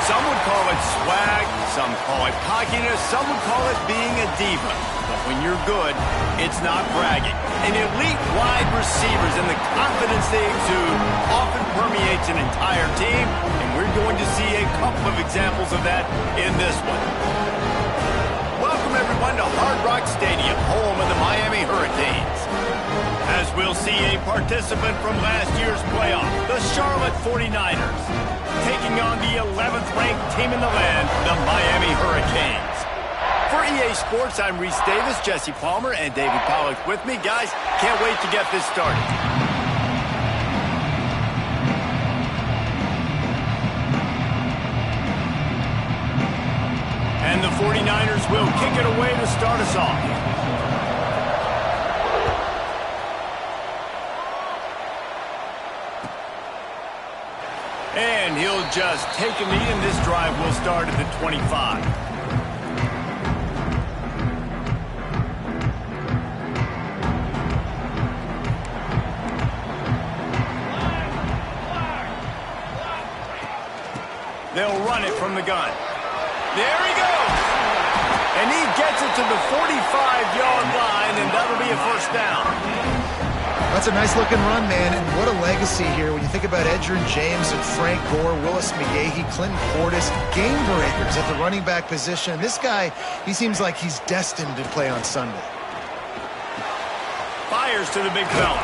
Some would call it swag, some call it cockiness, some would call it being a diva. But when you're good, it's not bragging. And elite wide receivers and the confidence they exude often permeates an entire team, and we're going to see a couple of examples of that in this one. Welcome, everyone, to Hard Rock Stadium, home of the Miami Hurricanes. As we'll see a participant from last year's playoff, the Charlotte 49ers, taking on the 11th ranked team in the land, the Miami Hurricanes. For EA Sports, I'm Reese Davis, Jesse Palmer, and David Pollack with me. Guys, can't wait to get this started. And the 49ers will kick it away to start us off. And he'll just take a knee, and this drive will start at the 25. They'll run it from the gun. There he goes! And he gets it to the 45-yard line, and that'll be a first down. That's a nice-looking run, man, and what a legacy here when you think about Edgerrin James and Frank Gore, Willis McGahee, Clinton Portis, game breakers at the running back position. This guy, he seems like he's destined to play on Sunday. Fires to the big fella.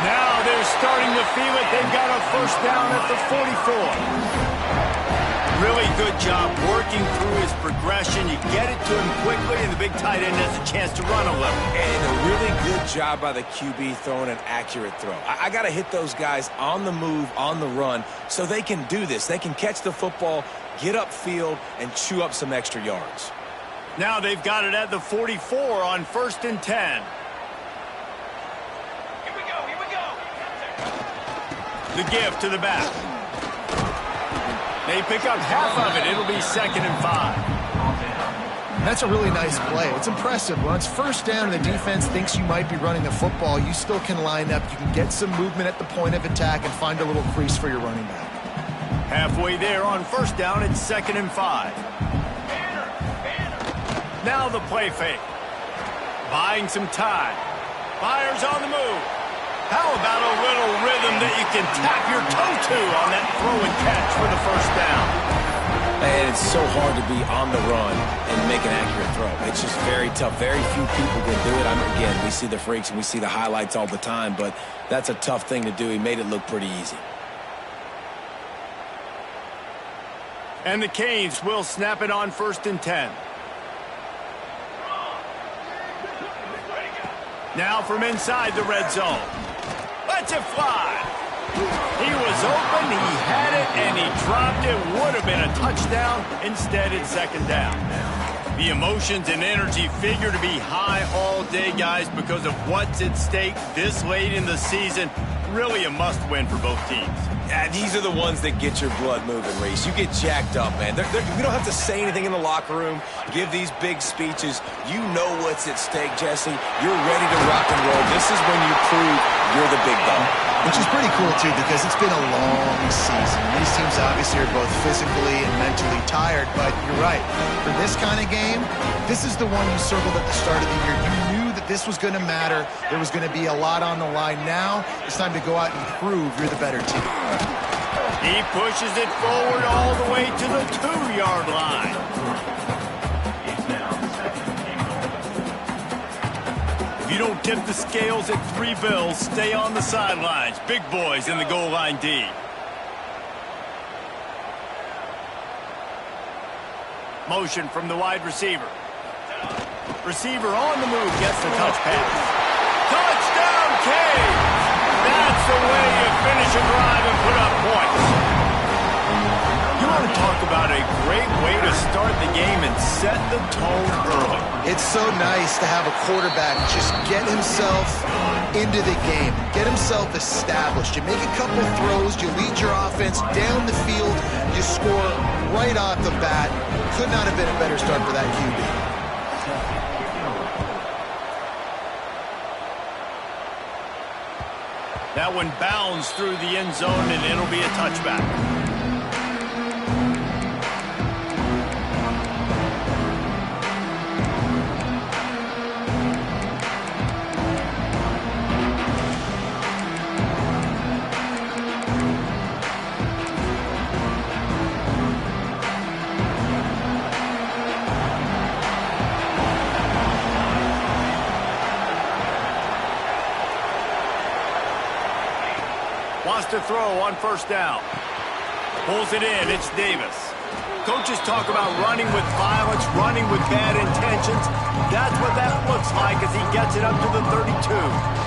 Now they're starting to feel it. They've got a first down at the 44. Really good job working through his progression. You get it to him quickly, and the big tight end has a chance to run a little. And a really good job by the QB throwing an accurate throw. I got to hit those guys on the move, on the run, so they can do this. They can catch the football, get upfield, and chew up some extra yards. Now they've got it at the 44 on 1st and 10. Here we go. The give to the back. They pick up half of it. It'll be 2nd and 5. That's a really nice play. It's impressive. When it's first down and the defense thinks you might be running the football, you still can line up. You can get some movement at the point of attack and find a little crease for your running back. Halfway there on 1st down, it's 2nd and 5. Now the play fake. Buying some time. Fires on the move. How about a little rhythm that you can tap your toe to on that throw and catch for the first down? And it's so hard to be on the run and make an accurate throw. It's just very tough. Very few people can do it. Again, we see the freaks and we see the highlights all the time, but that's a tough thing to do. He made it look pretty easy. And the Canes will snap it on 1st and 10. Now from inside the red zone. Lets it fly. He was open, he had it, and he dropped it. Would have been a touchdown. Instead, it's 2nd down. The emotions and energy figure to be high all day, guys, because of what's at stake this late in the season. Really a must-win for both teams. Yeah, these are the ones that get your blood moving, Reese. You get jacked up, man. You don't have to say anything in the locker room, give these big speeches. You know what's at stake, Jesse. You're ready to rock and roll. This is when you prove you're the big dog. Which is pretty cool, too, because it's been a long season. These teams obviously are both physically and mentally tired, but you're right. For this kind of game, this is the one you circled at the start of the year. You knew that this was going to matter. There was going to be a lot on the line. Now it's time to go out and prove you're the better team. He pushes it forward all the way to the 2-yard line. If you don't tip the scales at 3 bills, stay on the sidelines. Big boys in the goal line D. Motion from the wide receiver. Receiver on the move, gets the touch pass. Touchdown, Canes! That's the way you finish a drive and put up points. You want to talk about a great way to start the game and set the tone early. It's so nice to have a quarterback just get himself into the game, get himself established. You make a couple throws, you lead your offense down the field, you score right off the bat. Could not have been a better start for that QB. That one bounds through the end zone, and it'll be a touchback. Wants to throw on first down. Pulls it in. It's Davis. Coaches talk about running with violence, running with bad intentions. That's what that looks like as he gets it up to the 32.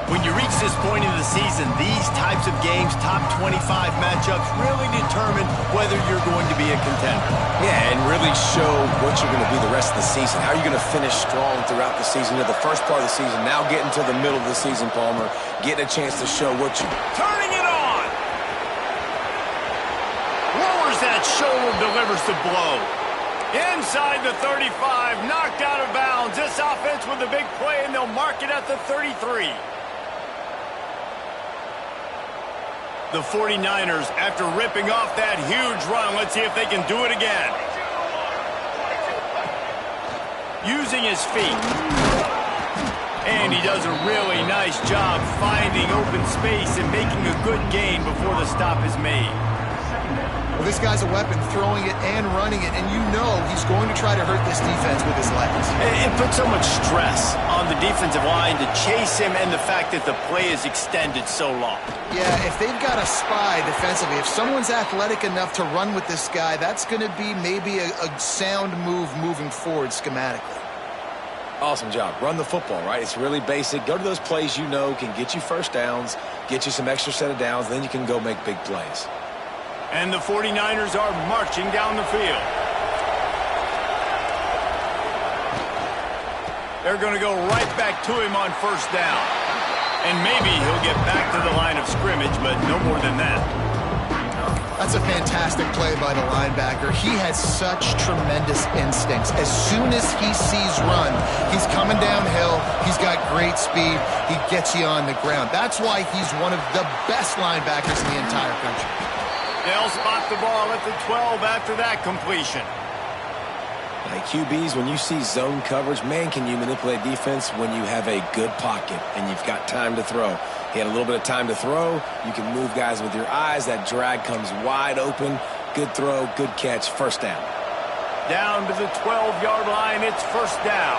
When you reach this point in the season, these types of games, top 25 matchups, really determine whether you're going to be a contender. Yeah, and really show what you're going to be the rest of the season. How are you going to finish strong throughout the season? You're the first part of the season, now getting to the middle of the season, Palmer, getting a chance to show what you... Turning it on! Lowers that shoulder, delivers the blow. Inside the 35, knocked out of bounds. This offense with a big play, and they'll mark it at the 33. The 49ers, after ripping off that huge run, let's see if they can do it again. Using his feet. And he does a really nice job finding open space and making a good gain before the stop is made. Well, this guy's a weapon, throwing it and running it, and you know he's going to try to hurt this defense with his legs. It puts so much stress on the defensive line to chase him and the fact that the play is extended so long. Yeah, if they've got a spy defensively, if someone's athletic enough to run with this guy, that's going to be maybe a sound move moving forward schematically. Awesome job. Run the football, right? It's really basic. Go to those plays you know can get you first downs, get you some extra set of downs, then you can go make big plays. And the 49ers are marching down the field. They're going to go right back to him on first down. And maybe he'll get back to the line of scrimmage, but no more than that. That's a fantastic play by the linebacker. He has such tremendous instincts. As soon as he sees run, he's coming downhill. He's got great speed. He gets you on the ground. That's why he's one of the best linebackers in the entire country. They'll spot the ball at the 12 after that completion. Like QBs, when you see zone coverage, man, can you manipulate defense when you have a good pocket and you've got time to throw. He had a little bit of time to throw. You can move guys with your eyes. That drag comes wide open. Good throw, good catch, first down. Down to the 12-yard line, it's first down.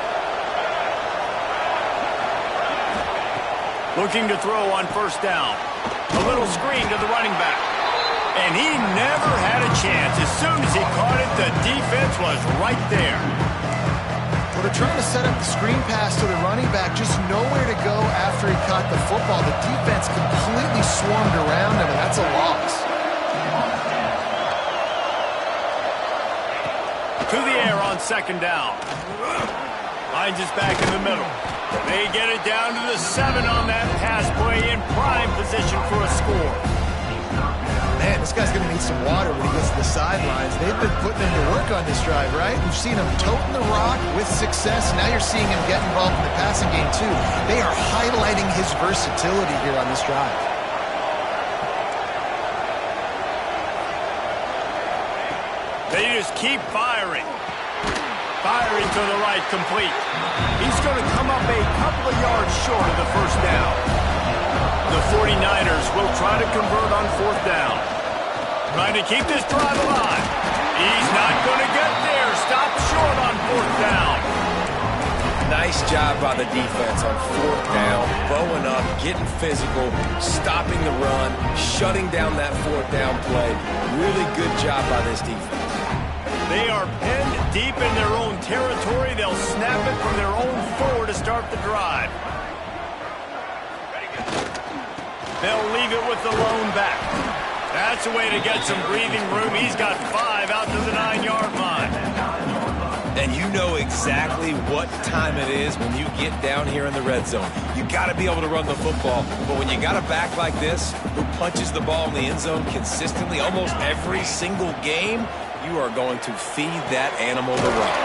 Looking to throw on first down. A little screen to the running back. And he never had a chance. As soon as he caught it, the defense was right there. Well, they're trying to set up the screen pass to the running back, just nowhere to go after he caught the football. The defense completely swarmed around him, and that's a loss. To the air on second down. Finds his back in the middle. They get it down to the 7 on that pass play in prime position for a score. Man, this guy's going to need some water when he gets to the sidelines. They've been putting him to work on this drive, right? We've seen him toting the rock with success. Now you're seeing him get involved in the passing game, too. They are highlighting his versatility here on this drive. They just keep firing. Firing to the right, complete. He's going to come up a couple of yards short of the first down. The 49ers will try to convert on fourth down. Trying to keep this drive alive. He's not going to get there. Stop short on fourth down. Nice job by the defense on fourth down. Bowing up, getting physical, stopping the run, shutting down that fourth down play. Really good job by this defense. They are pinned deep in their own territory. They'll snap it from their own 4 to start the drive. They'll leave it with the lone back. That's a way to get some breathing room. He's got 5 out to the 9-yard line. And you know exactly what time it is when you get down here in the red zone. You got to be able to run the football. But when you got a back like this who punches the ball in the end zone consistently almost every single game, you are going to feed that animal the rock.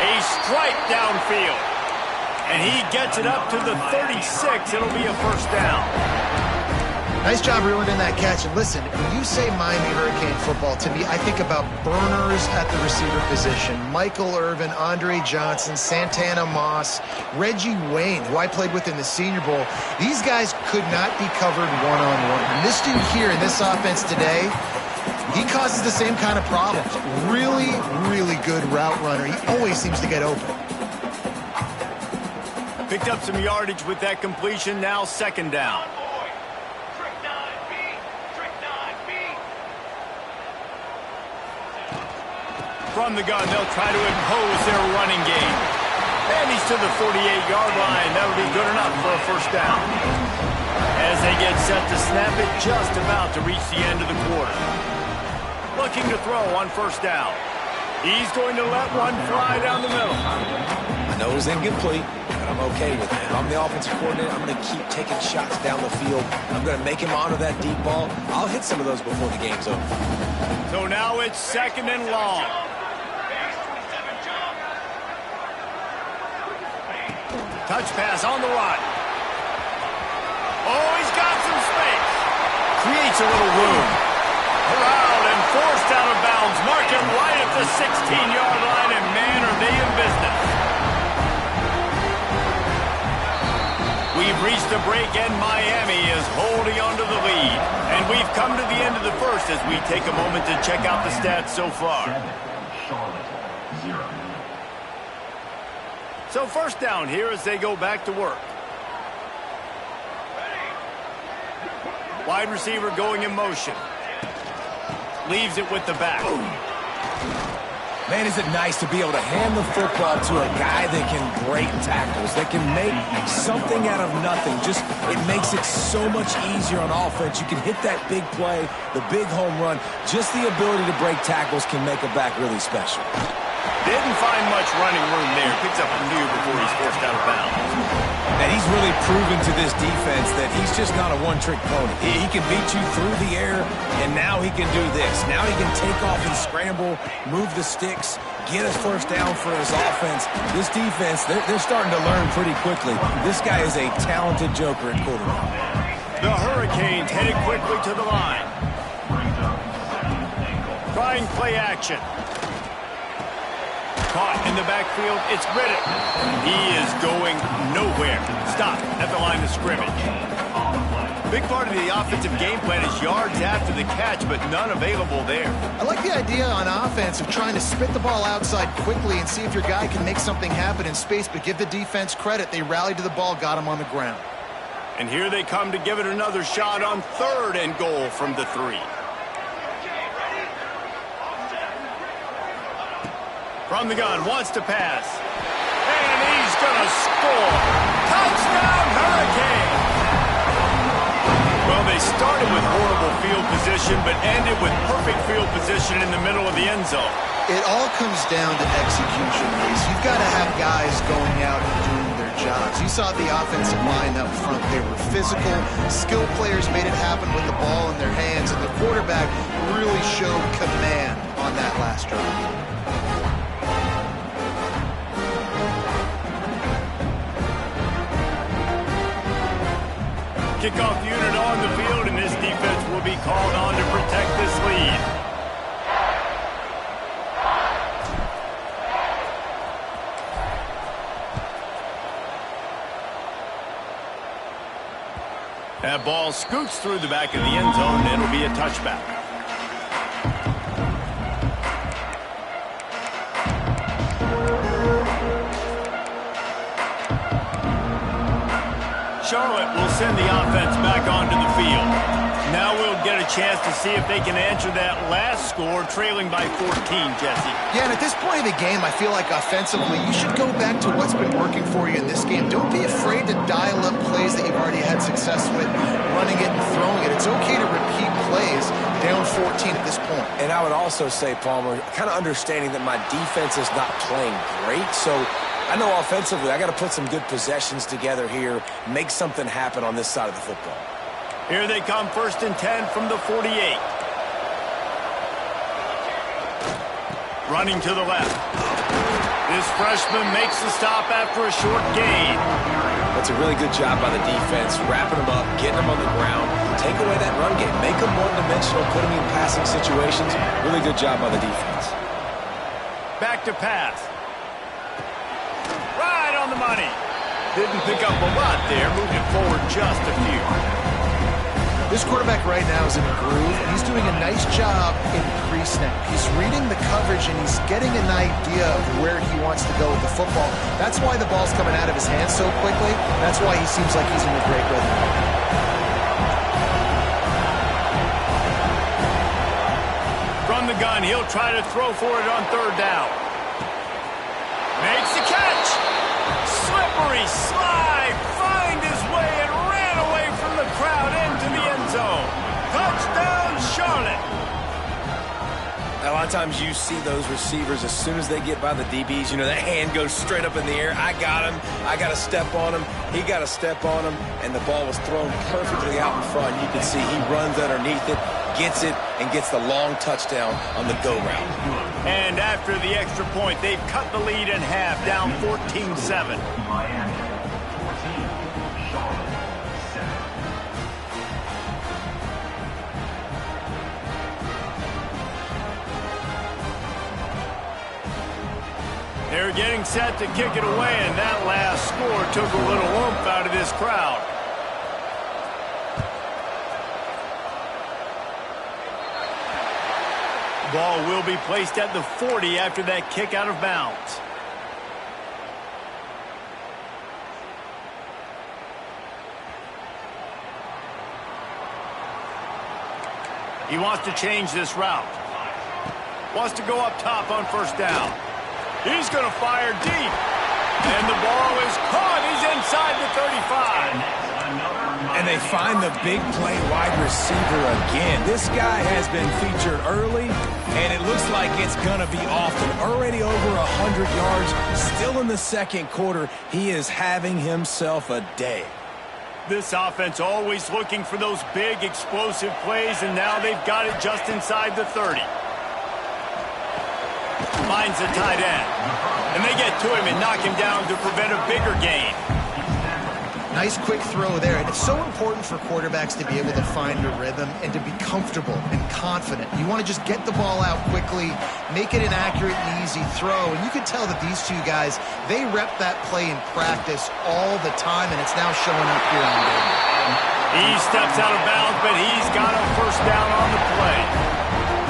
A strike downfield. And he gets it up to the 36. It'll be a first down. Nice job reeling in that catch. And listen, when you say Miami Hurricane football, to me, I think about burners at the receiver position. Michael Irvin, Andre Johnson, Santana Moss, Reggie Wayne, who I played with in the Senior Bowl. These guys could not be covered one-on-one. And this dude here in this offense today, he causes the same kind of problems. Really, really good route runner. He always seems to get open. Picked up some yardage with that completion. Now second down. From the gun, they'll try to impose their running game. And he's to the 48-yard line. That'll be good enough for a first down. As they get set to snap it, just about to reach the end of the quarter. Looking to throw on first down. He's going to let one fly down the middle. I know it's incomplete, but I'm okay with that. If I'm the offensive coordinator, I'm going to keep taking shots down the field. I'm going to make him honor that deep ball. I'll hit some of those before the game's over. So now it's second and long. Touch pass on the run. Oh, he's got some space. Creates a little room. Around and forced out of bounds. Mark him right at the 16-yard line, and man, are they in business. We've reached the break, and Miami is holding on to the lead. And we've come to the end of the first as we take a moment to check out the stats so far. So first down here as they go back to work. Wide receiver going in motion. Leaves it with the back. Man, is it nice to be able to hand the football to a guy that can break tackles, that can make something out of nothing. Just, it makes it so much easier on offense. You can hit that big play, the big home run. Just the ability to break tackles can make a back really special. Didn't find much running room there. Picks up a new before he's forced out of bounds. And he's really proven to this defense that he's just not a one-trick pony. He can beat you through the air, and now he can do this. Now he can take off and scramble, move the sticks, get us first down for his offense. This defense, they're starting to learn pretty quickly. This guy is a talented joker at quarterback. The Hurricanes headed quickly to the line. Trying play action. Caught in the backfield, it's Riddick. He is going nowhere. Stop at the line of scrimmage. Big part of the offensive game plan is yards after the catch, but none available there. I like the idea on offense of trying to spit the ball outside quickly and see if your guy can make something happen in space, but give the defense credit. They rallied to the ball, got him on the ground. And here they come to give it another shot on third and goal from the 3. From the gun, wants to pass. And he's going to score. Touchdown, Hurricane! Well, they started with horrible field position, but ended with perfect field position in the middle of the end zone. It all comes down to execution, Reese. You've got to have guys going out and doing their jobs. You saw the offensive line up front. They were physical. Skilled players made it happen with the ball in their hands, and the quarterback really showed command on that last drive. Kickoff unit on the field, and this defense will be called on to protect this lead. That ball scoots through the back of the end zone, and it'll be a touchback. Charlotte will send the offense back onto the field. Now we'll get a chance to see if they can answer that last score, trailing by 14, Jesse. Yeah, and at this point of the game, I feel like offensively, you should go back to what's been working for you in this game. Don't be afraid to dial up plays that you've already had success with, running it and throwing it. It's okay to repeat plays down 14 at this point. And I would also say, Palmer, kind of understanding that my defense is not playing great, so I know offensively I got to put some good possessions together here, make something happen on this side of the football. Here they come, 1st and 10 from the 48. Running to the left. This freshman makes the stop after a short gain. That's a really good job by the defense, wrapping them up, getting them on the ground, take away that run game, make them one-dimensional, put them in passing situations. Really good job by the defense. Back to pass. Right on the money. Didn't pick up a lot there, moved it forward just a few. This quarterback right now is in a groove, and he's doing a nice job in pre-snap. He's reading the coverage, and he's getting an idea of where he wants to go with the football. That's why the ball's coming out of his hands so quickly. That's why he seems like he's in a great rhythm. From the gun, he'll try to throw for it on third down. Makes the catch. Slippery slide. Find his way and ran away from the crowd into the end zone. Touchdown, Charlotte. A lot of times you see those receivers, as soon as they get by the DBs, you know, that hand goes straight up in the air. I got him. I got to step on him. He got to step on him. And the ball was thrown perfectly out in front. You can see he runs underneath it, gets it, and gets the long touchdown on the go route. And after the extra point, they've cut the lead in half, down 14-7. They're getting set to kick it away, and that last score took a little oomph out of this crowd. Ball will be placed at the 40 after that kick out of bounds. He wants to change this route. Wants to go up top on first down. He's going to fire deep. And the ball is caught. He's inside the 35. And they find the big play wide receiver again. This guy has been featured early, and it looks like it's going to be often. Already over 100 yards, still in the second quarter. He is having himself a day. This offense always looking for those big, explosive plays, and now they've got it just inside the 30. Finds the tight end. And they get to him and knock him down to prevent a bigger gain. Nice quick throw there. And it's so important for quarterbacks to be able to find a rhythm and to be comfortable and confident. You want to just get the ball out quickly, make it an accurate and easy throw. And you can tell that these two guys, they rep that play in practice all the time, and it's now showing up here on game. He steps out of bounds, but he's got a first down on the play.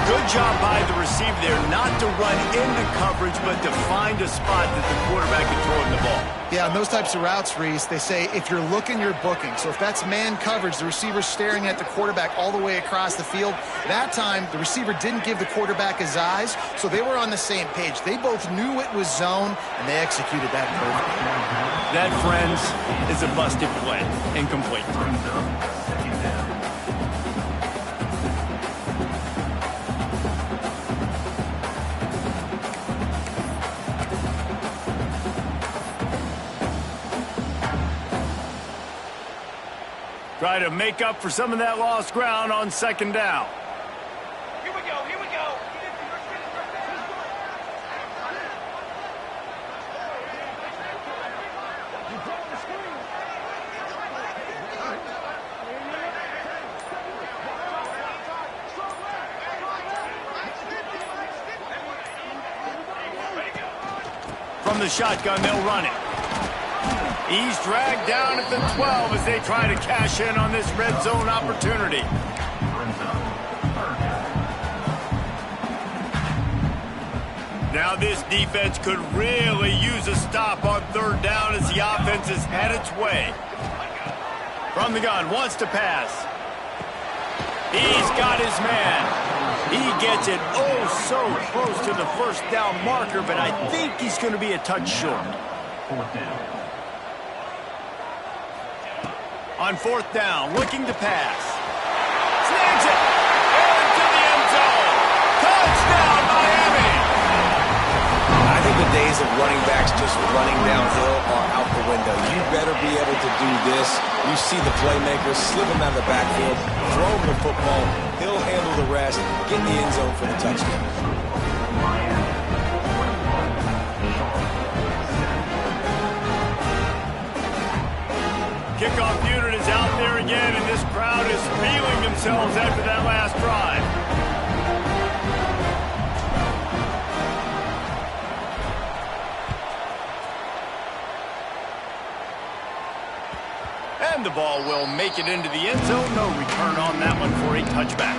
Good job by the receiver there not to run into coverage, but to find a spot that the quarterback can throw him the ball. Yeah, on those types of routes, Reese, they say if you're looking, you're booking. So if that's man coverage, the receiver's staring at the quarterback all the way across the field. That time, the receiver didn't give the quarterback his eyes, so they were on the same page. They both knew it was zone, and they executed that perfectly. That, friends, is a busted play. Incomplete. Try to make up for some of that lost ground on second down. Here we go, here we go. From the shotgun, they'll run it. He's dragged down at the 12 as they try to cash in on this red zone opportunity. Now this defense could really use a stop on third down as the offense has had its way. From the gun, wants to pass. He's got his man. He gets it oh so close to the first down marker, but I think he's going to be a touch short. On fourth down, looking to pass. Snags it! Into the end zone! Touchdown, Miami! I think the days of running backs just running downhill are out the window. You better be able to do this. You see the playmakers slip him out of the backfield, throw him the football, he'll handle the rest, get in the end zone for the touchdown. Kickoff unit is out there again, and this crowd is feeling themselves after that last drive. And the ball will make it into the end zone. No return on that one for a touchback.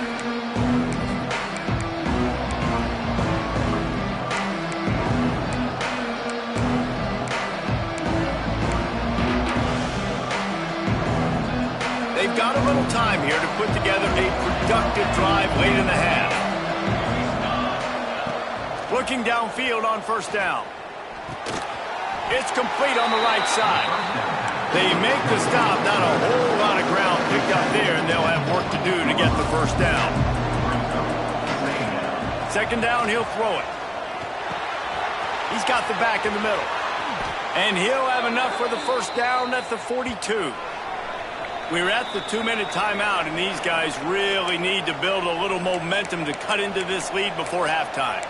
They've got a little time here to put together a productive drive late in the half. Looking downfield on first down. It's complete on the right side. They make the stop. Not a whole lot of ground picked up there, and they'll have work to do to get the first down. Second down, he'll throw it. He's got the back in the middle. And he'll have enough for the first down at the 42. We're at the 2-minute timeout, and these guys really need to build a little momentum to cut into this lead before halftime.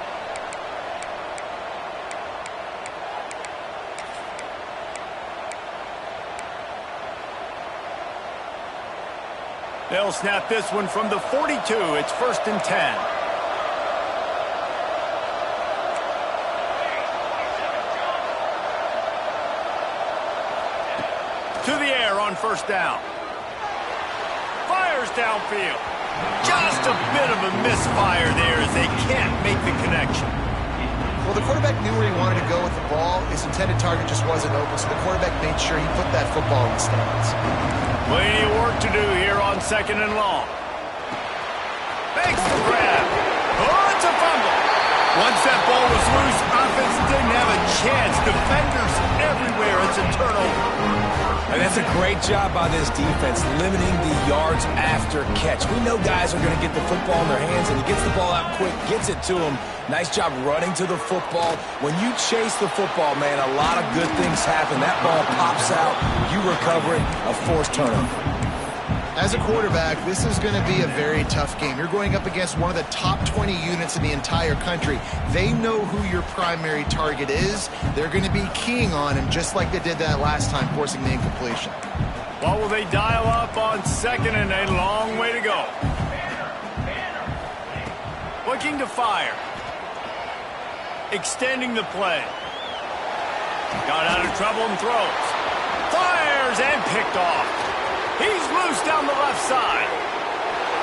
They'll snap this one from the 42. It's 1st and 10. To the air on first down. Fires downfield. Just a bit of a misfire there as they can't make the connection. Well, the quarterback knew where he wanted to go with the ball. His intended target just wasn't open, so the quarterback made sure he put that football in the stands. Plenty of work to do here on 2nd and long. Makes the grab. Oh, it's a fumble. Once that ball was loose, offense didn't have a chance. Defenders everywhere. It's a turnover. And that's a great job by this defense, limiting the yards after catch. We know guys are going to get the football in their hands, and he gets the ball out quick, gets it to him. Nice job running to the football. When you chase the football, man, a lot of good things happen. That ball pops out, you recover it, a forced turnover. As a quarterback, this is going to be a very tough game. You're going up against one of the top 20 units in the entire country. They know who your primary target is. They're going to be keying on him just like they did that last time, forcing the incompletion. What will they dial up on 2nd and a long way to go? Looking to fire. Extending the play. Got out of trouble and throws. Fires and picked off. He's loose down the left side.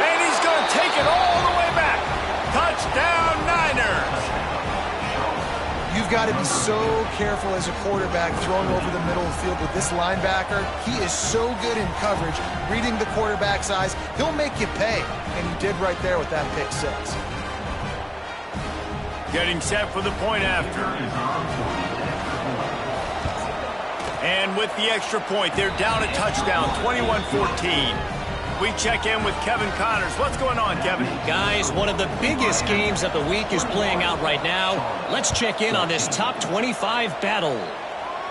And he's going to take it all the way back. Touchdown, Niners. You've got to be so careful as a quarterback throwing over the middle of the field with this linebacker. He is so good in coverage, reading the quarterback's eyes. He'll make you pay. And he did right there with that pick six. Getting set for the point after. And with the extra point, they're down a touchdown, 21-14. We check in with Kevin Connors. What's going on, Kevin? Guys, one of the biggest games of the week is playing out right now. Let's check in on this top 25 battle.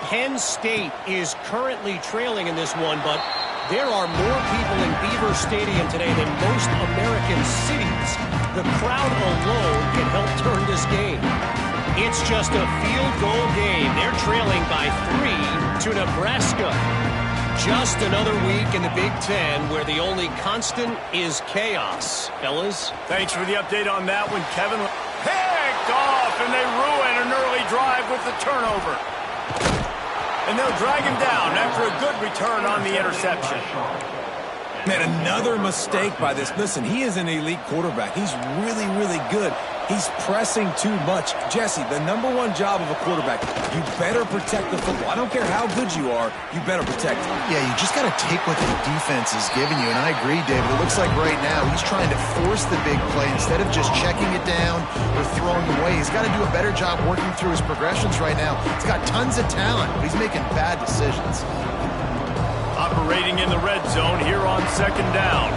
Penn State is currently trailing in this one, but there are more people in Beaver Stadium today than most American cities. The crowd alone can help turn this game. It's just a field goal game. They're trailing by 3 to Nebraska. Just another week in the Big Ten where the only constant is chaos. Fellas? Thanks for the update on that one, Kevin. Picked off, and they ruin an early drive with the turnover. And they'll drag him down after a good return on the interception. Man, another mistake by this. Listen, he is an elite quarterback. He's really, really good. He's pressing too much. Jesse, the #1 job of a quarterback, you better protect the football. I don't care how good you are, you better protect it. Yeah, you just got to take what the defense is giving you. And I agree, David. It looks like right now he's trying to force the big play instead of just checking it down or throwing away. He's got to do a better job working through his progressions right now. He's got tons of talent, but he's making bad decisions. Operating in the red zone here on 2nd down.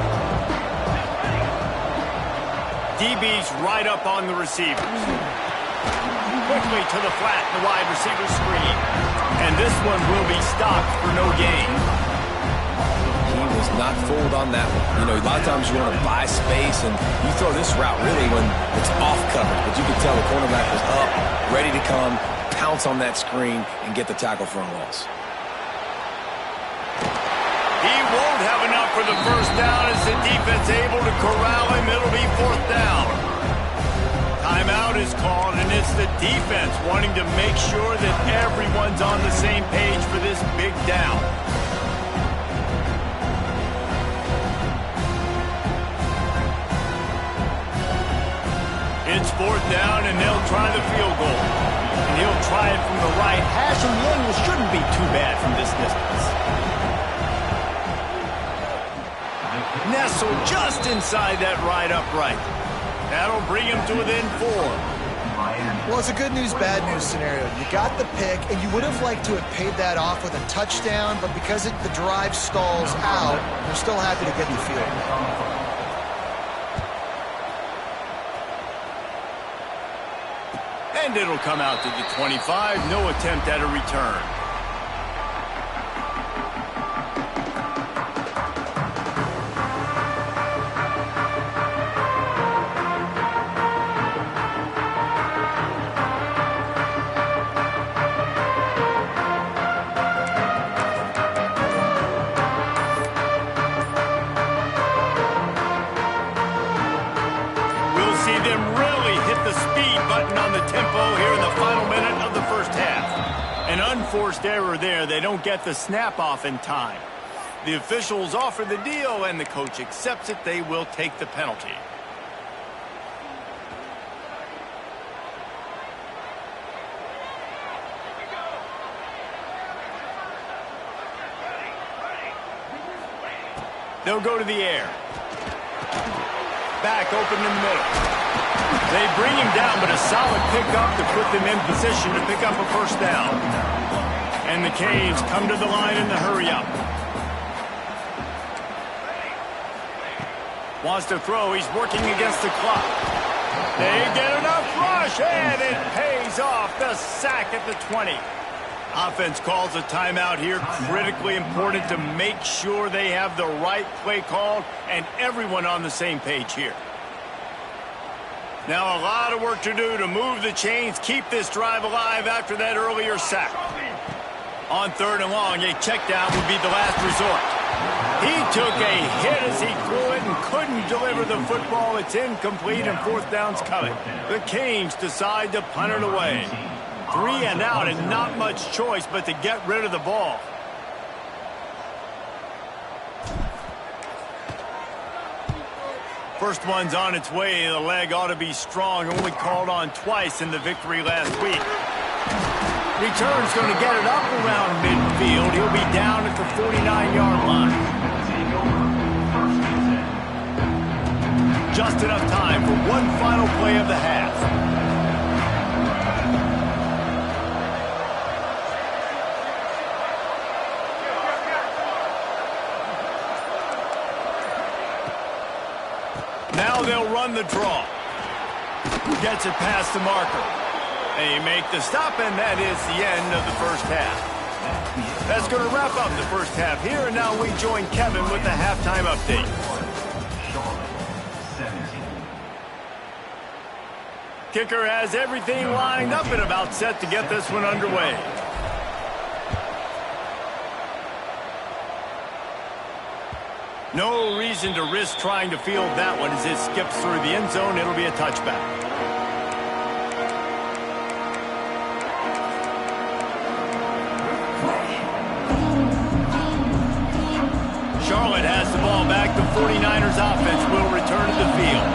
DB's right up on the receivers. Quickly to the flat, the wide receiver screen. And this one will be stopped for no gain. He was not fooled on that one. You know, a lot of times you want to buy space, and you throw this route really when it's off coverage. But you can tell the cornerback was up, ready to come, pounce on that screen, and get the tackle for a loss. He won't have enough for the first down as the defense able to corral him. It'll be 4th down. Timeout is called, and it's the defense wanting to make sure that everyone's on the same page for this big down. It's 4th down, and they'll try the field goal. And he'll try it from the right. Hash and the angle shouldn't be too bad from this distance. Nestled just inside that right upright. That'll bring him to within 4. Well, it's a good news, bad news scenario. You got the pick, and you would have liked to have paid that off with a touchdown, but because the drive stalls out, you're still happy to get the field. And it'll come out to the 25. No attempt at a return. Unforced error there. They don't get the snap off in time. The officials offer the deal, and the coach accepts it. They will take the penalty. They'll go to the air. Back open in the middle. They bring him down, but a solid pickup to put them in position to pick up a first down. And the Canes come to the line in the hurry-up. Wants to throw. He's working against the clock. They get enough rush, and it pays off. The sack at the 20. Offense calls a timeout here. Critically important to make sure they have the right play called and everyone on the same page here. Now a lot of work to do to move the chains, keep this drive alive after that earlier sack. On 3rd and long, a check down would be the last resort. He took a hit as he threw it and couldn't deliver the football. It's incomplete and 4th down's coming. The Canes decide to punt it away. 3 and out and not much choice but to get rid of the ball. First one's on its way. The leg ought to be strong. Only called on twice in the victory last week. Return's going to get it up around midfield. He'll be down at the 49-yard line. Just enough time for one final play of the half. Now they'll run the draw. Gets it past the marker. They make the stop, and that is the end of the first half. That's going to wrap up the first half here, and now we join Kevin with the halftime update. Kicker has everything lined up and about set to get this one underway. No reason to risk trying to field that one as it skips through the end zone. It'll be a touchback. Charlotte has the ball back. The 49ers offense will return to the field.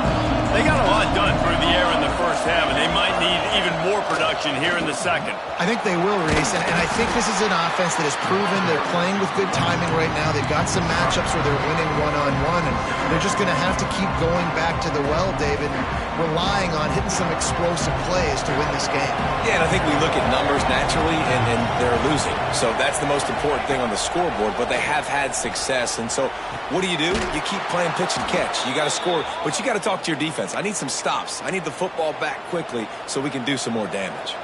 They got a lot done through the air in the first half, and they might need even more production here in the second. I think they will, Reese, and I think this is an offense that has proven they're playing with good timing right now. They've got some matchups where they're winning one-on-one, and they're just going to have to keep going back to the well, David, and relying on hitting some explosive plays to win this game. Yeah, and I think we look at numbers naturally, and they're losing. So that's the most important thing on the scoreboard, but they have had success. And so what do? You keep playing pitch and catch. You got to score, but you got to talk to your defense. I need some stops. I need the football back quickly so we can do some more damage.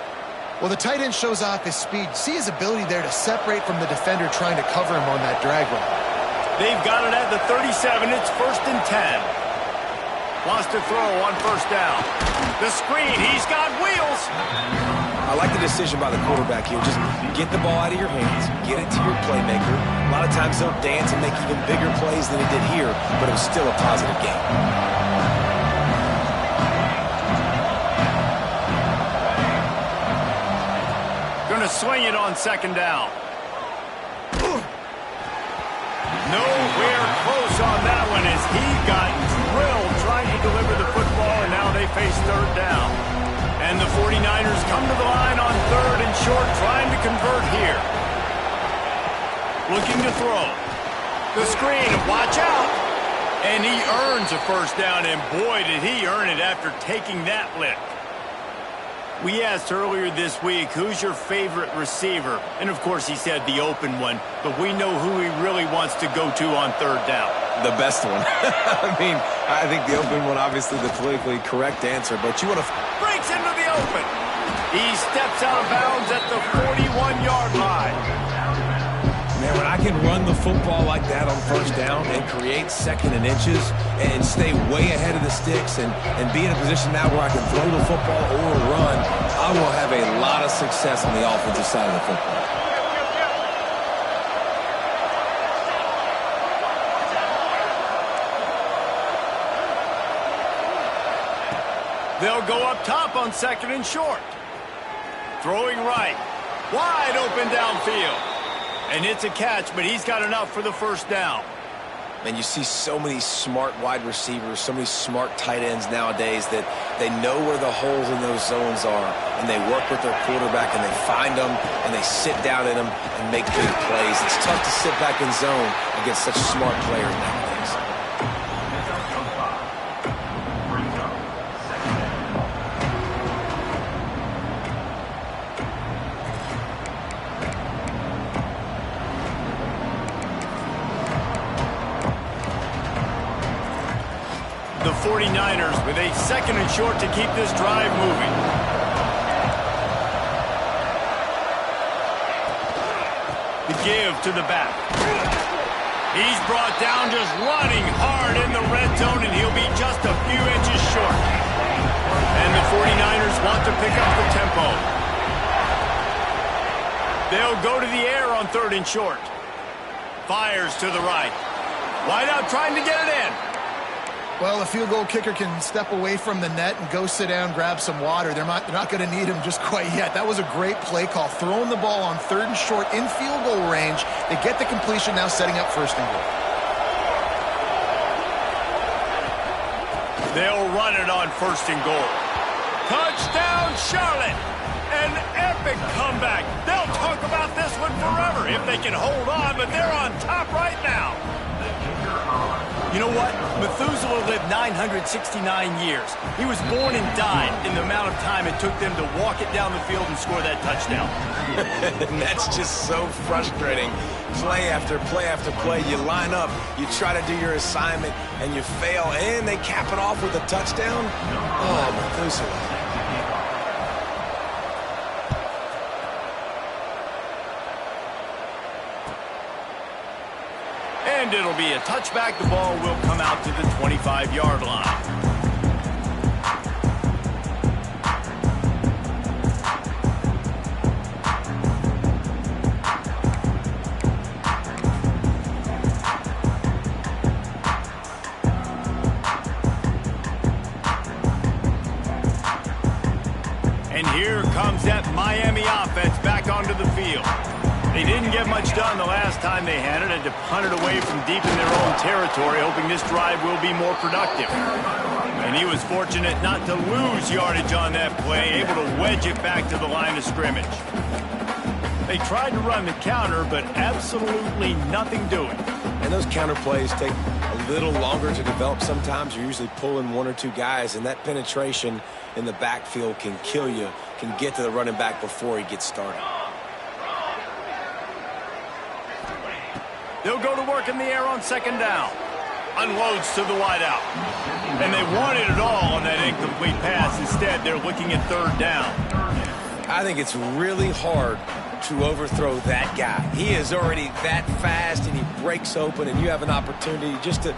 Well, the tight end shows off his speed. See his ability there to separate from the defender trying to cover him on that drag route. They've got it at the 37. It's 1st and 10. Wants to throw on 1st down. The screen. He's got wheels. I like the decision by the quarterback here. Just get the ball out of your hands, get it to your playmaker. A lot of times they'll dance and make even bigger plays than he did here, but it was still a positive game. Going to swing it on 2nd down. Nowhere close on that one as he got drilled trying to deliver the football, and now they face 3rd down. And the 49ers come to the line on 3rd and short, trying to convert here. Looking to throw. The screen, watch out. And he earns a 1st down, and boy, did he earn it after taking that lick. We asked earlier this week, who's your favorite receiver? And, of course, he said the open one. But we know who he really wants to go to on third down. The best one. I mean, I think the open one, obviously the politically correct answer. But you want to... Breaks into the open. He steps out of bounds at the 41-yard line. Man, when I can run the football like that on first down and create second and inches and stay way ahead of the sticks and be in a position now where I can throw the football or run, I will have a lot of success on the offensive side of the football. They'll go up top on second and short. Throwing right. Wide open downfield. And it's a catch, but he's got enough for the first down. Man, you see so many smart wide receivers, so many smart tight ends nowadays that they know where the holes in those zones are, and they work with their quarterback, and they find them, and they sit down in them and make big plays. It's tough to sit back in zone against such smart players nowadays. The 49ers with a second and short to keep this drive moving. The give to the back. He's brought down just running hard in the red zone, and he'll be just a few inches short. And the 49ers want to pick up the tempo. They'll go to the air on third and short. Fires to the right. Wide out trying to get it in. Well, a field goal kicker can step away from the net and go sit down, grab some water. They're not going to need him just quite yet. That was a great play call. Throwing the ball on third and short in field goal range. They get the completion, now setting up first and goal. They'll run it on first and goal. Touchdown, Charlotte! An epic comeback. They'll talk about this one forever if they can hold on, but they're on top right now. You know what? Methuselah lived 969 years. He was born and died in the amount of time it took them to walk it down the field and score that touchdown. And that's just so frustrating. Play after play after play. You line up, you try to do your assignment, and you fail, and they cap it off with a touchdown? Oh, Methuselah. And it'll be a touchback. The ball will come out to the 25-yard line. And here comes that Miami offense back onto the field. They didn't get much done the last time they had it. Had to punt it away from deep in their own territory, hoping this drive will be more productive. And he was fortunate not to lose yardage on that play, able to wedge it back to the line of scrimmage. They tried to run the counter, but absolutely nothing doing. And those counter plays take a little longer to develop sometimes. You're usually pulling one or two guys, and that penetration in the backfield can kill you, can get to the running back before he gets started. They'll go to work in the air on second down. Unloads to the wideout. And they wanted it all on that incomplete pass. Instead, they're looking at third down. I think it's really hard to overthrow that guy. He is already that fast, and he breaks open, and you have an opportunity just to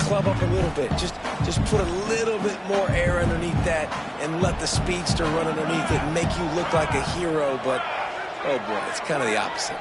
club up a little bit. Just put a little bit more air underneath that and let the speedster run underneath it and make you look like a hero. But, oh, boy, it's kind of the opposite.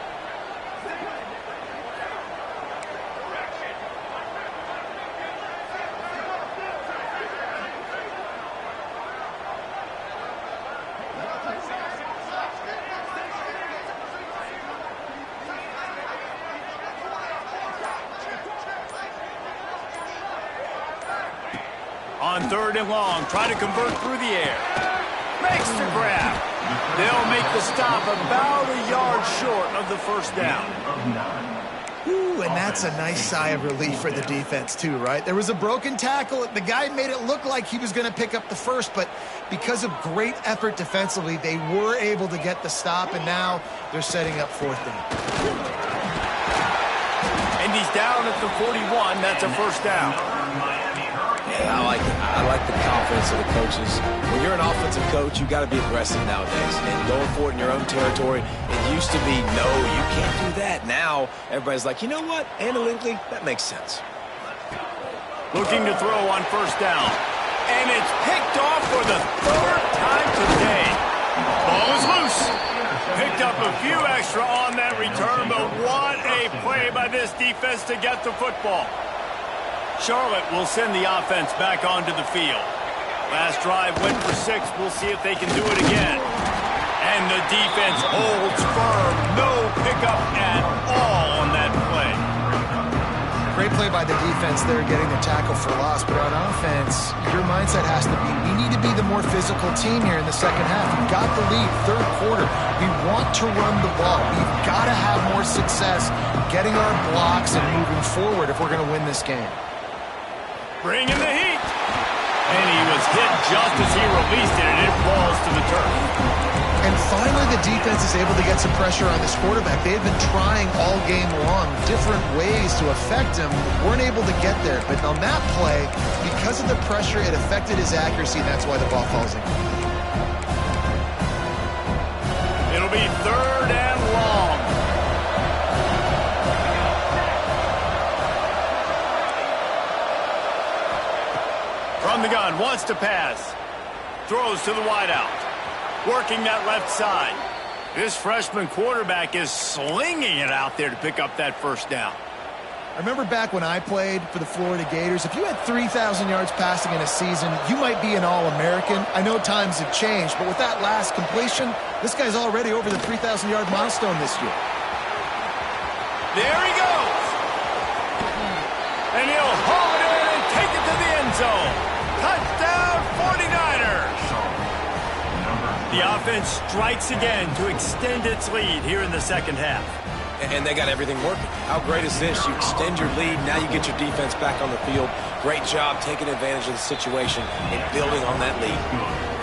On third and long, try to convert through the air. Makes the grab. They'll make the stop about a yard short of the first down. Ooh, and that's a nice sigh of relief for the defense too, right? There was a broken tackle. The guy made it look like he was going to pick up the first, but because of great effort defensively, they were able to get the stop, and now they're setting up fourth down. And he's down at the 41. That's a first down. Yeah, I like it. I like the confidence of the coaches. When you're an offensive coach, you got to be aggressive nowadays. And going for it in your own territory, it used to be, no, you can't do that. Now, everybody's like, you know what? Analytically, that makes sense. Looking to throw on first down. And it's picked off for the third time today. Ball is loose. Picked up a few extra on that return, but what a play by this defense to get the football. Charlotte will send the offense back onto the field. Last drive went for 6. We'll see if they can do it again. And the defense holds firm. No pickup at all on that play. Great play by the defense there, getting the tackle for loss. But on offense, your mindset has to be, we need to be the more physical team here in the second half. We've got the lead, third quarter. We want to run the ball. We've got to have more success getting our blocks and moving forward if we're going to win this game. Bring in the heat. And he was hit just as he released it, and it falls to the turf. And finally, the defense is able to get some pressure on this quarterback. They had been trying all game long different ways to affect him, weren't able to get there. But on that play, because of the pressure, it affected his accuracy, and that's why the ball falls in. It'll be third and long. From the gun, wants to pass. Throws to the wideout. Working that left side. This freshman quarterback is slinging it out there to pick up that first down. I remember back when I played for the Florida Gators, if you had 3,000 yards passing in a season, you might be an All-American. I know times have changed, but with that last completion, this guy's already over the 3,000-yard milestone this year. There he goes. And he'll haul it in and take it to the end zone. Touchdown, 49ers. The offense strikes again to extend its lead here in the second half. And they got everything working. How great is this? You extend your lead, now you get your defense back on the field. Great job taking advantage of the situation and building on that lead.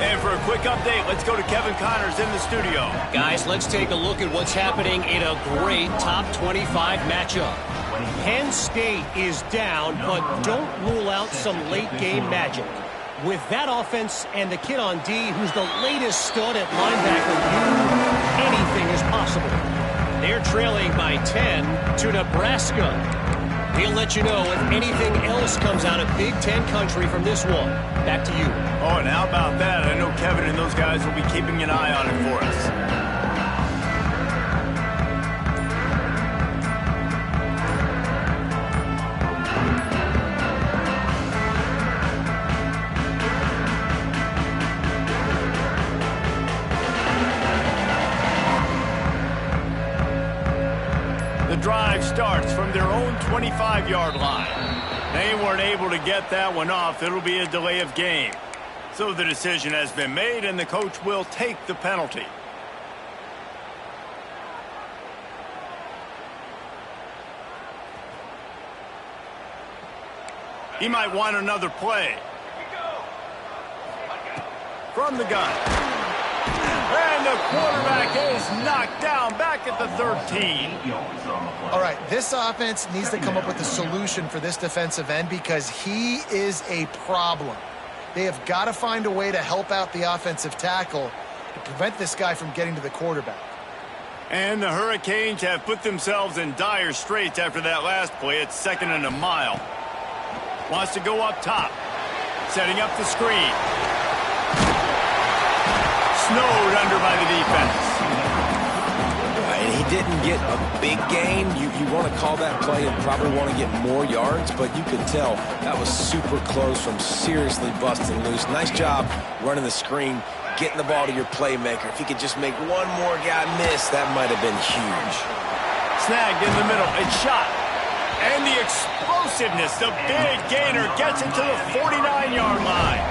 And for a quick update, let's go to Kevin Connors in the studio. Guys, let's take a look at what's happening in a great top 25 matchup. Penn State is down, but don't rule out some late-game magic. With that offense and the kid on D, who's the latest stud at linebacker, anything is possible. They're trailing by 10 to Nebraska. We'll let you know if anything else comes out of Big Ten country from this one. Back to you. Oh, and how about that? I know Kevin and those guys will be keeping an eye on it for us. Drive starts from their own 25-yard line. They weren't able to get that one off. It'll be a delay of game. So the decision has been made, and the coach will take the penalty. He might want another play. From the gun. And the quarterback is knocked down back at the 13. All right, this offense needs to come up with a solution for this defensive end because he is a problem. They have got to find a way to help out the offensive tackle to prevent this guy from getting to the quarterback. And the Hurricanes have put themselves in dire straits after that last play. It's 2nd and a mile. Wants to go up top. Setting up the screen. Snowed under by the defense. And he didn't get a big gain. You want to call that play and probably want to get more yards, but you could tell that was super close from seriously busting loose. Nice job running the screen, getting the ball to your playmaker. If he could just make one more guy miss, that might have been huge. Snagged in the middle. It's shot. And the explosiveness, the big gainer gets it to the 49-yard line.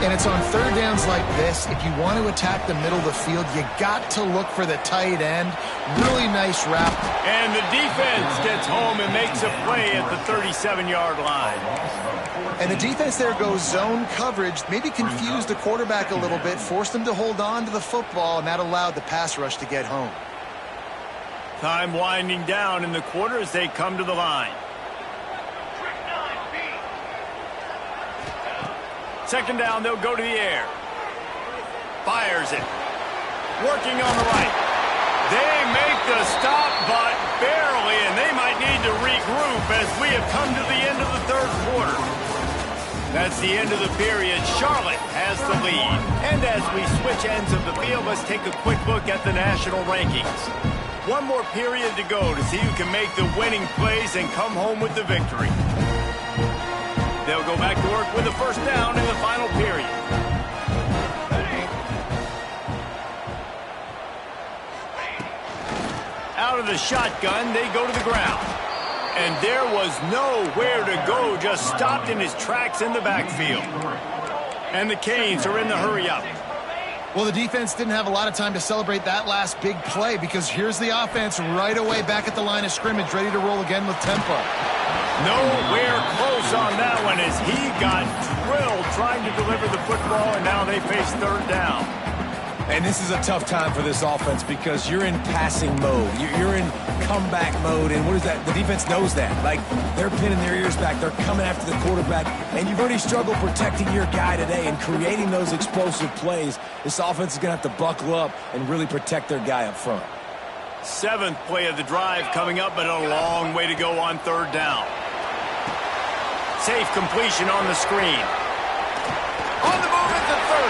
And it's on third downs like this. If you want to attack the middle of the field, you got to look for the tight end. Really nice route. And the defense gets home and makes a play at the 37-yard line. And the defense there goes zone coverage, maybe confused the quarterback a little bit, forced him to hold on to the football, and that allowed the pass rush to get home. Time winding down in the quarter as they come to the line. Second down, they'll go to the air. Fires it. Working on the right. They make the stop, but barely, and they might need to regroup as we have come to the end of the third quarter. That's the end of the period. Charlotte has the lead. And as we switch ends of the field, let's take a quick look at the national rankings. One more period to go to see who can make the winning plays and come home with the victory. They'll go back to work with the first down in the final period. Out of the shotgun, they go to the ground. And there was nowhere to go, just stopped in his tracks in the backfield. And the Canes are in the hurry-up. Well, the defense didn't have a lot of time to celebrate that last big play because here's the offense right away back at the line of scrimmage, ready to roll again with tempo. Nowhere close on that one as he got drilled trying to deliver the football, and now they face third down. And this is a tough time for this offense because you're in passing mode. You're in comeback mode, and what is that? The defense knows that. Like, they're pinning their ears back. They're coming after the quarterback, and you've already struggled protecting your guy today and creating those explosive plays. This offense is going to have to buckle up and really protect their guy up front. Seventh play of the drive coming up, but a long way to go on third down. Safe completion on the screen. On the move at the 30.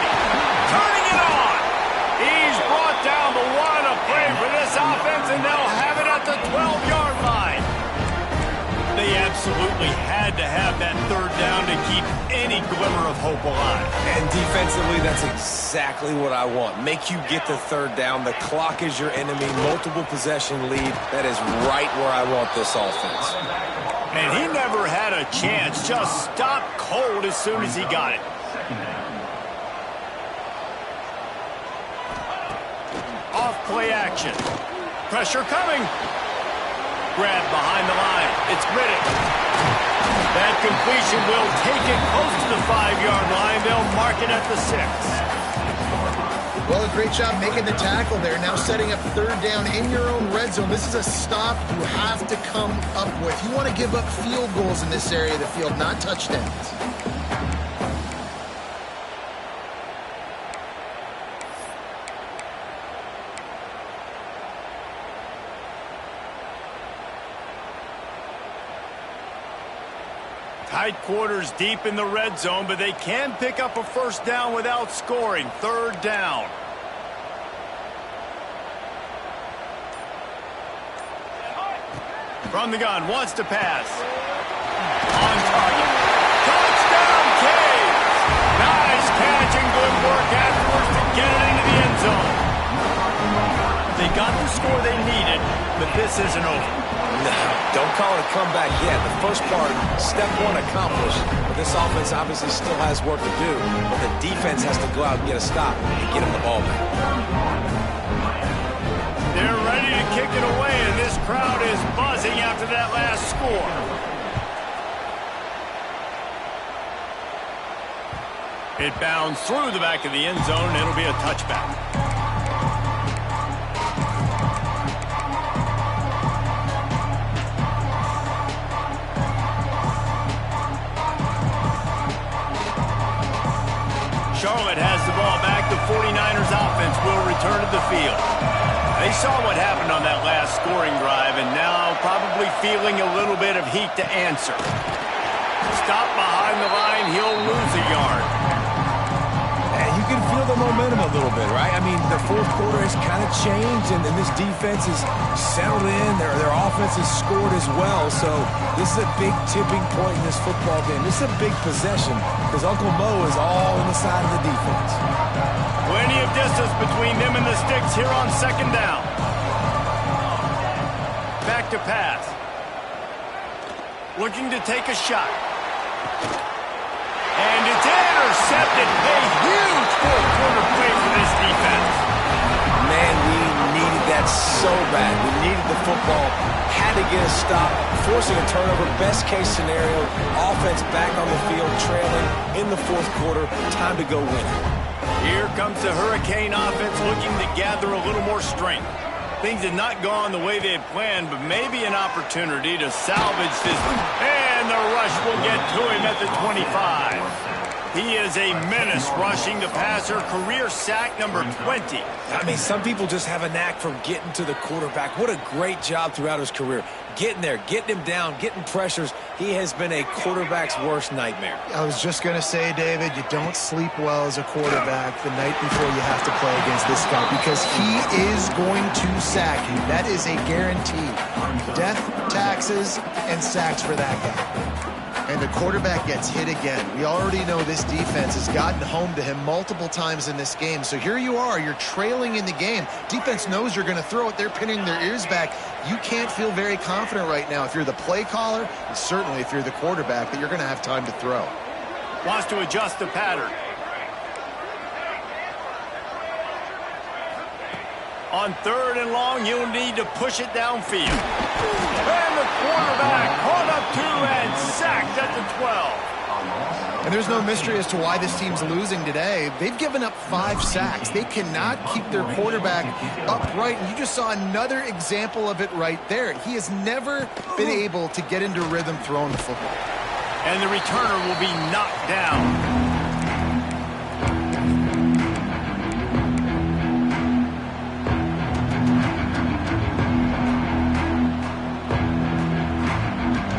Turning it on. He's brought down the one. A play for this offense, and they'll have it at the 12-yard line. They absolutely had to have that third down to keep any glimmer of hope alive. And defensively, that's exactly what I want. Make you get the third down. The clock is your enemy. Multiple possession lead. That is right where I want this offense. And he never had a chance. Just stopped cold as soon as he got it. Off play action. Pressure coming. Grab behind the line. It's Riddick. That completion will take it close to the 5-yard line. They'll mark it at the 6. Well, a great job making the tackle there. Now setting up third down in your own red zone. This is a stop you have to come up with. You want to give up field goals in this area of the field, not touchdowns. Tight quarters deep in the red zone, but they can pick up a first down without scoring. Third down. From the gun, wants to pass. On target. Touchdown, Canes! Nice catch and good work afterwards to get it into the end zone. They got the score they needed, but this isn't over. No, don't call it a comeback yet. The first part, step one accomplished. But this offense obviously still has work to do. But the defense has to go out and get a stop and get him the ball back. They're ready to kick it away, and this crowd is buzzing after that last score. It bounds through the back of the end zone, and it'll be a touchback. Charlotte has the ball back. The 49ers offense will return to the field. They saw what happened on that last scoring drive, and now probably feeling a little bit of heat to answer. Stop behind the line, he'll lose a yard. And you can feel the momentum a little bit, right? I mean, the fourth quarter has kind of changed, and this defense is settled in. Their offense has scored as well, so this is a big tipping point in this football game. This is a big possession because Uncle Mo is all on the side of the defense. Plenty of distance between them and the sticks here on second down. Back to pass. Looking to take a shot. And it's in! intercepted. A huge fourth-quarter play for this defense. Man, we needed that so bad. We needed the football, had to get a stop, forcing a turnover. Best case scenario, offense back on the field, trailing in the fourth quarter. Time to go win it. Here comes the Hurricane offense looking to gather a little more strength. Things had not gone the way they had planned, but maybe an opportunity to salvage this. And the rush will get to him at the 25. He is a menace rushing the passer, career sack number 20. I mean, some people just have a knack for getting to the quarterback. What a great job throughout his career. Getting there, getting him down, getting pressures. He has been a quarterback's worst nightmare. I was just going to say, David, you don't sleep well as a quarterback the night before you have to play against this guy because he is going to sack you. That is a guarantee. Death, taxes, and sacks for that guy. And the quarterback gets hit again. We already know this defense has gotten home to him multiple times in this game. So here you are, you're trailing in the game. Defense knows you're going to throw it. They're pinning their ears back. You can't feel very confident right now if you're the play caller, and certainly if you're the quarterback, that you're going to have time to throw. Wants to adjust the pattern. On 3rd and long, he'll need to push it downfield. And the quarterback caught up to and sacked at the 12. And there's no mystery as to why this team's losing today. They've given up 5 sacks. They cannot keep their quarterback upright. And you just saw another example of it right there. He has never been able to get into rhythm throwing the football. And the returner will be knocked down.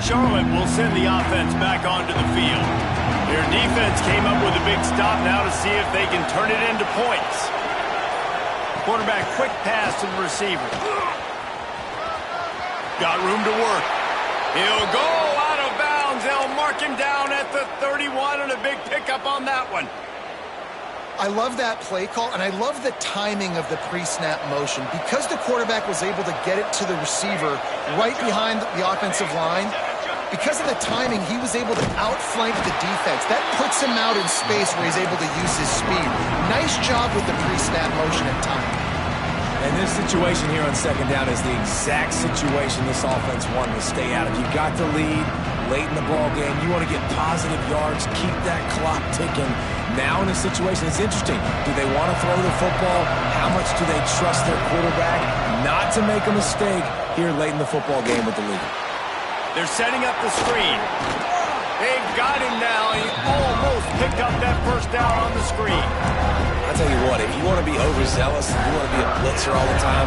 Charlotte will send the offense back onto the field. Their defense came up with a big stop now to see if they can turn it into points. Quarterback quick pass to the receiver. Got room to work. He'll go out of bounds. They'll mark him down at the 31 and a big pickup on that one. I love that play call, and I love the timing of the pre-snap motion. Because the quarterback was able to get it to the receiver right behind the offensive line, because of the timing, he was able to outflank the defense. That puts him out in space where he's able to use his speed. Nice job with the pre-snap motion and timing. And this situation here on 2nd down is the exact situation this offense wanted to stay out of. You got the lead late in the ball game. You want to get positive yards, keep that clock ticking. Now in this situation, it's interesting. Do they want to throw the football? How much do they trust their quarterback not to make a mistake here late in the football game with the lead? They're setting up the screen. They've got him now. He almost picked up that first down on the screen. I'll tell you what, if you want to be overzealous, if you want to be a blitzer all the time,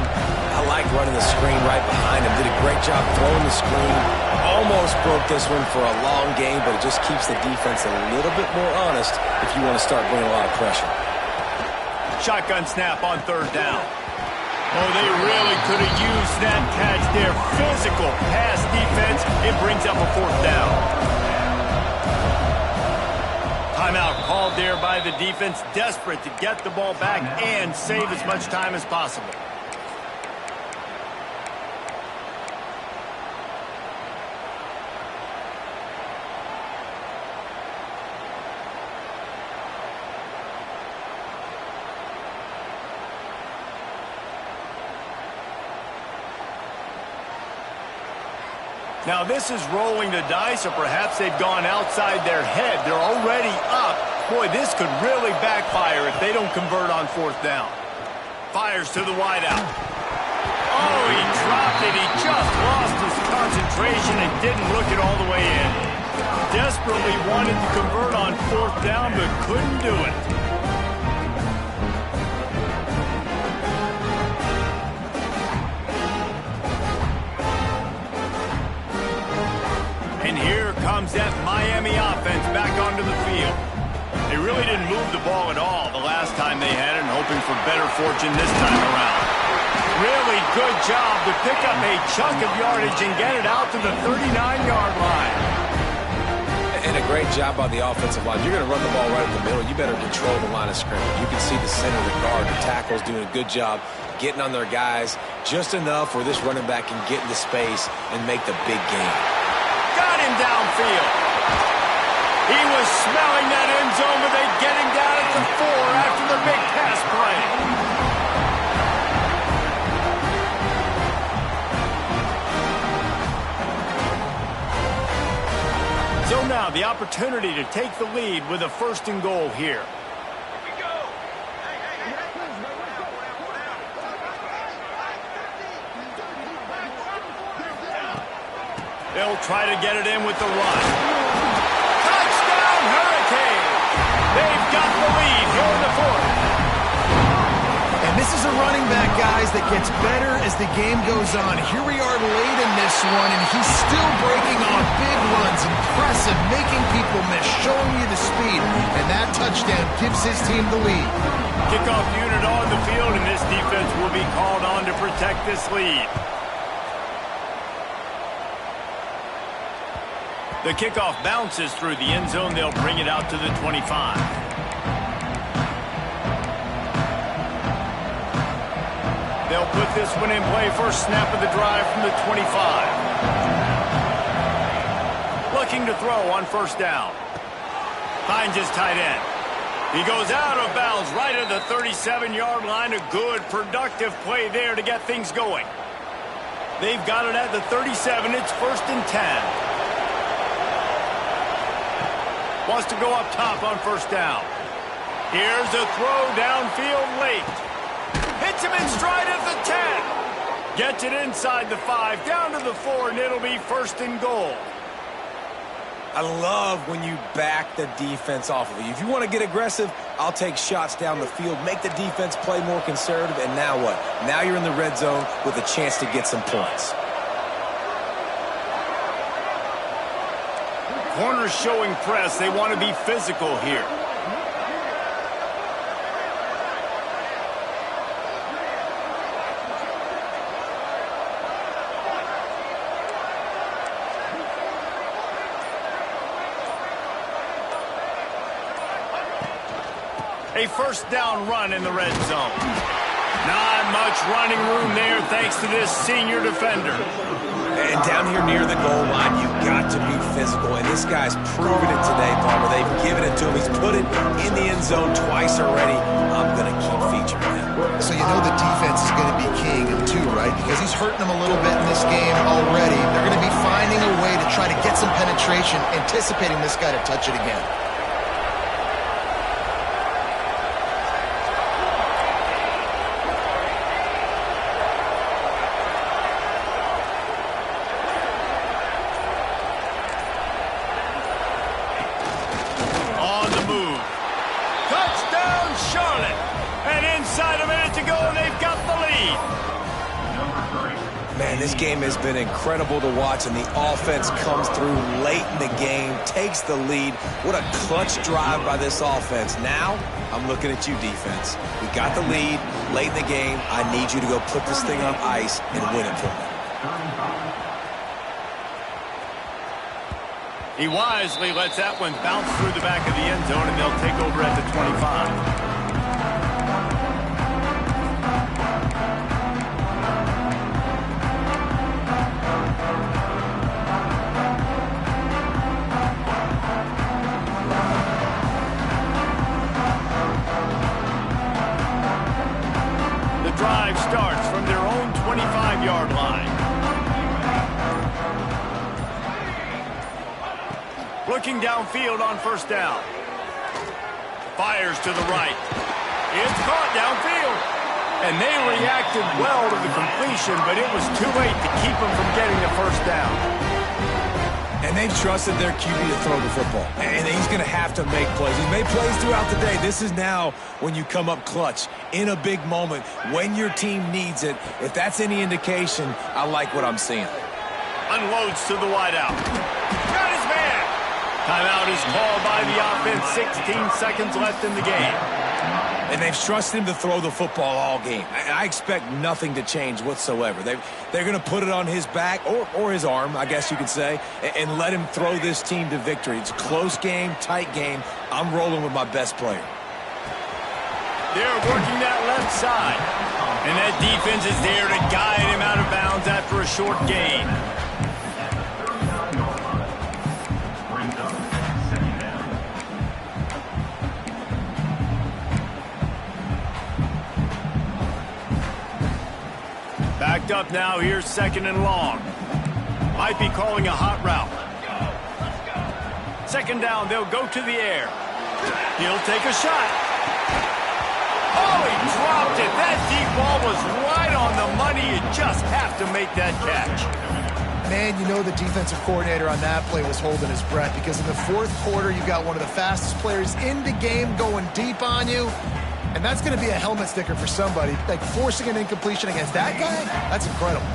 I like running the screen right behind him. Did a great job throwing the screen. Almost broke this one for a long game, but it just keeps the defense a little bit more honest if you want to start bringing a lot of pressure. Shotgun snap on 3rd down. Oh, they really could have used that catch there. Physical pass defense. It brings up a 4th down. Timeout called there by the defense, desperate to get the ball back and save as much time as possible. Now this is rolling the dice, or perhaps they've gone outside their head. They're already up. Boy, this could really backfire if they don't convert on 4th down. Fires to the wideout. Oh, he dropped it. He just lost his concentration and didn't look it all the way in. Desperately wanted to convert on 4th down, but couldn't do it. And here comes that Miami offense back onto the field. They really didn't move the ball at all the last time they had it, and hoping for better fortune this time around. Really good job to pick up a chunk of yardage and get it out to the 39-yard line. And a great job by the offensive line. You're going to run the ball right in the middle. You better control the line of scrimmage. You can see the center of the guard, the tackle's doing a good job getting on their guys just enough where this running back can get into space and make the big game. Got him downfield. He was smelling that end zone, but they get him down at the 4 after the big pass play. So now the opportunity to take the lead with a 1st and goal here. They'll try to get it in with the run. Touchdown, Hurricane! They've got the lead here in the 4th. And this is a running back, guys, that gets better as the game goes on. Here we are late in this one, and he's still breaking off big runs. Impressive, making people miss, showing you the speed. And that touchdown gives his team the lead. Kickoff unit on the field, and this defense will be called on to protect this lead. The kickoff bounces through the end zone. They'll bring it out to the 25. They'll put this one in play. First snap of the drive from the 25. Looking to throw on 1st down. Finds his tight end. He goes out of bounds right at the 37-yard line. A good, productive play there to get things going. They've got it at the 37. It's 1st and 10. Wants to go up top on 1st down. Here's a throw downfield late. Hits him in stride at the 10. Gets it inside the 5, down to the 4, and it'll be 1st and goal. I love when you back the defense off of you. If you want to get aggressive, I'll take shots down the field, make the defense play more conservative, and now what? Now you're in the red zone with a chance to get some points. Corners showing press. They want to be physical here. A 1st down run in the red zone. Not much running room there thanks to this senior defender. And down here near the goal line, you've got to be physical. And this guy's proven it today, Palmer. They've given it to him. He's put it in the end zone twice already. I'm going to keep featuring him. So you know the defense is going to be keying him too, right? Because he's hurting them a little bit in this game already. They're going to be finding a way to try to get some penetration, anticipating this guy to touch it again. This game has been incredible to watch, and the offense comes through late in the game, takes the lead. What a clutch drive by this offense. Now, I'm looking at you, defense. We got the lead late in the game. I need you to go put this thing on ice and win it for me. He wisely lets that one bounce through the back of the end zone, and they'll take over at the 25. Drive starts from their own 25-yard line. Looking downfield on 1st down. Fires to the right. It's caught downfield. And they reacted well to the completion, but it was too late to keep them from getting the 1st down. And they've trusted their QB to throw the football. And he's going to have to make plays. He's made plays throughout the day. This is now when you come up clutch in a big moment when your team needs it. If that's any indication, I like what I'm seeing. Unloads to the wideout. Got his man. Timeout is called by the offense. 16 seconds left in the game. And they've trusted him to throw the football all game. I expect nothing to change whatsoever. They're going to put it on his back, or his arm, I guess you could say, and let him throw this team to victory. It's a close game, tight game. I'm rolling with my best player. They're working that left side. And that defense is there to guide him out of bounds after a short gain. up now. Here's 2nd and long. Might be calling a hot route. 2nd down, they'll go to the air. He'll take a shot. Oh, he dropped it. That deep ball was right on the money. You just have to make that catch. Man, you know the defensive coordinator on that play was holding his breath, because in the 4th quarter, you got one of the fastest players in the game going deep on you, and that's going to be a helmet sticker for somebody. Like, forcing an incompletion against that guy, that's incredible.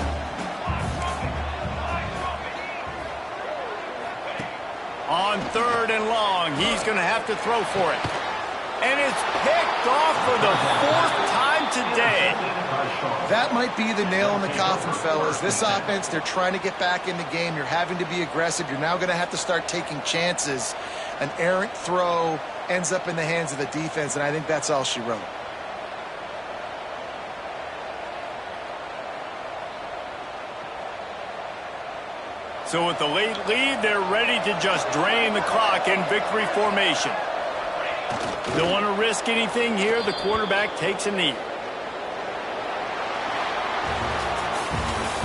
On 3rd and long, he's going to have to throw for it. And it's picked off for the 4th time today. That might be the nail in the coffin, fellas. This offense, they're trying to get back in the game. You're having to be aggressive. You're now going to have to start taking chances. An errant throw ends up in the hands of the defense, and I think that's all she wrote. So with the late lead, they're ready to just drain the clock in victory formation. Don't want to risk anything here. The quarterback takes a knee.